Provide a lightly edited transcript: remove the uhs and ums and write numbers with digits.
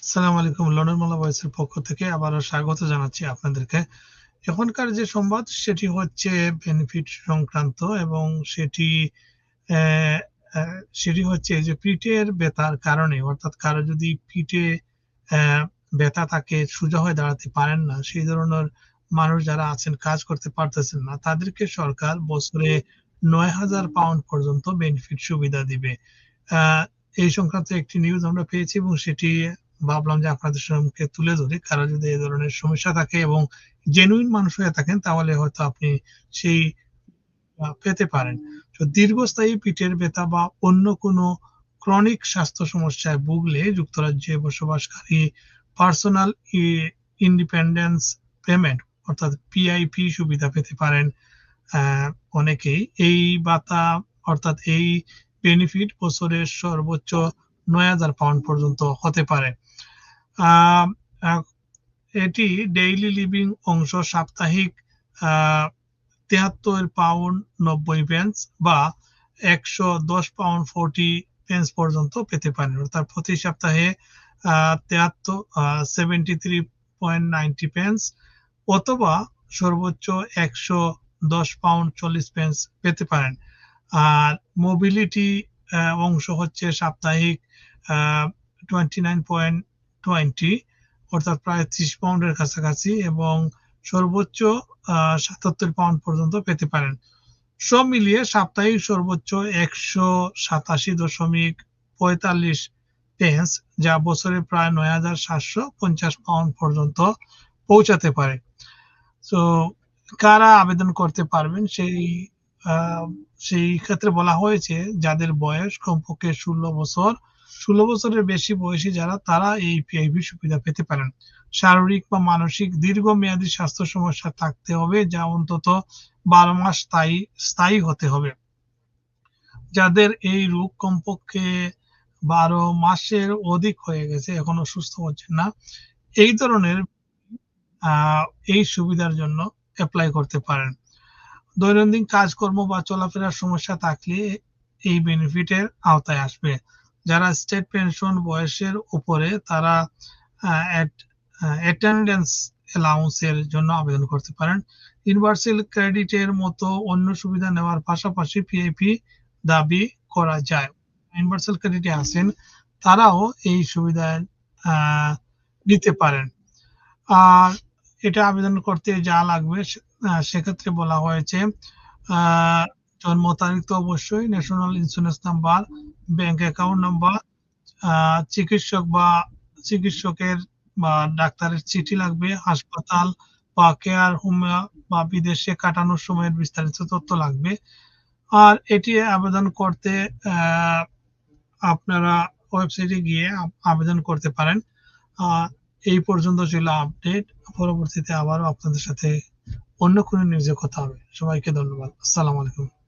আসসালামু আলাইকুম। লন্ডন মালা ভয়েসের পক্ষ থেকে আবারও স্বাগত জানাচ্ছি আপনাদেরকে। এখনকার যে সংবাদ সেটি হচ্ছে বেনিফিট সংক্রান্ত এবং সেটি অ্যা অ্যা সেটি হচ্ছে যে পিঠের ব্যথার কারণে অর্থাৎ কারো যদি পিঠে অ্যা ব্যথা থাকে, সোজা হয়ে দাঁড়াতে পারেন না, সেই ধরনের মানুষ যারা আছেন কাজ করতে পারতেছেন না, তাদেরকে সরকার বছরে ৳৯,০০০ পর্যন্ত বেনিফিট সুবিধা দিবে। আ এই সংক্রান্ত একটি নিউজ আমরা পেয়েছি এবং সেটি ভাবলাম যে আপনাদের সম্মুখে তুলে ধরি। কারো যদি এ ধরনের সমস্যা থাকে এবং জেনুইন মানুষ হয়ে থাকেন তাহলে হয়তো আপনি সেই পেতে পারেন। তো দীর্ঘস্থায়ী পিঠের ব্যথা বা অন্য কোনো ক্রনিক স্বাস্থ্য সমস্যায় ভুগলে যুক্তরাজ্যে বসবাসকারী পার্সোনাল ইন্ডিপেন্ডেন্স পেমেন্ট অর্থাৎ পিআইপি সুবিধা পেতে পারেন আ অনেকেই। এই ভাতা অর্থাৎ এই বেনিফিট বছরের সর্বোচ্চ ৳৯,০০০ পর্যন্ত হতে পারে। আ আ এটি ডেইলি লিভিং অংশ সাপ্তাহিক আ £৭৩.৯০ বা £১১০.৪০ পর্যন্ত পেতে পারেন। অর্থাৎ প্রতি সপ্তাহে আ ৭৩ £73.90 অথবা সর্বোচ্চ £১১০.৪০ পেতে পারেন। আর মোবিলিটি অংশ হচ্ছে সাপ্তাহিক আ 29.20 অর্থাৎ প্রায় £৩০ এর কাছাকাছি এবং সর্বোচ্চ £৭৭ পর্যন্ত পেতে পারেন। সব মিলিয়ে সাপ্তাহিক সর্বোচ্চ £১৮৭.৪৫ যা বছরে প্রায় £৯,৭৫০ পর্যন্ত পৌঁছাতে পারে। সো কারা আবেদন করতে পারবেন আ সেই ক্ষেত্রে বলা হয়েছে যাদের বয়স কমপক্ষে ১৬ বছরের বেশি বয়সী যারা তারা এই পিআইবি সুবিধা পেতে পারেন। শারীরিক বা মানসিক দীর্ঘমেয়াদী স্বাস্থ্য সমস্যা থাকতে হবে যা অন্তত ১২ মাস স্থায়ী হতে হবে। যাদের এই রোগ কমপক্ষে ১২ মাসের অধিক হয়ে গেছে, এখনো সুস্থ হচ্ছেন না, এই ধরনের আ এই সুবিধার জন্য এপ্লাই করতে পারেন। দৈনন্দিন কাজকর্ম বা চলাফেরার সমস্যা থাকলে এই বেনিফিটের আওতায় আসবে। যারা স্টেট পেনশন বয়সের উপরে তারা অ্যাট অ্যাটেন্ডেন্স অ্যালাউন্স এর জন্য আবেদন করতে পারেন। ইউনিভার্সাল ক্রেডিটের মতো অন্য সুবিধা নেওয়ার পাশাপাশি পিআইপি দাবি করা যায়। ইউনিভার্সাল ক্রেডিটে আছেন তারাও এই সুবিধায় আ নিতে পারেন। আর এটা আবেদন করতে যা লাগবে সেক্ষেত্রে বলা হয়েছে আ জন্ম তারিখ তো অবশ্যই, national insurance number, bank account number, আ চিকিৎসক বা চিকিৎসকের বা ডাক্তারের চিঠি লাগবে, হাসপাতাল বা কেয়ার হোম বা বিদেশে কাটানোর সময়ের বিস্তারিত তথ্য লাগবে। আর এটি আবেদন করতে আ আপনারা ওয়েবসাইটে গিয়ে আবেদন করতে পারেন। আ এই পর্যন্ত ছিল আপডেট। পরবর্তীতে আবারও আপনাদের সাথে অন্য কোনো নিউজে কথা হবে। সবাইকে ধন্যবাদ। আসসালামু আলাইকুম।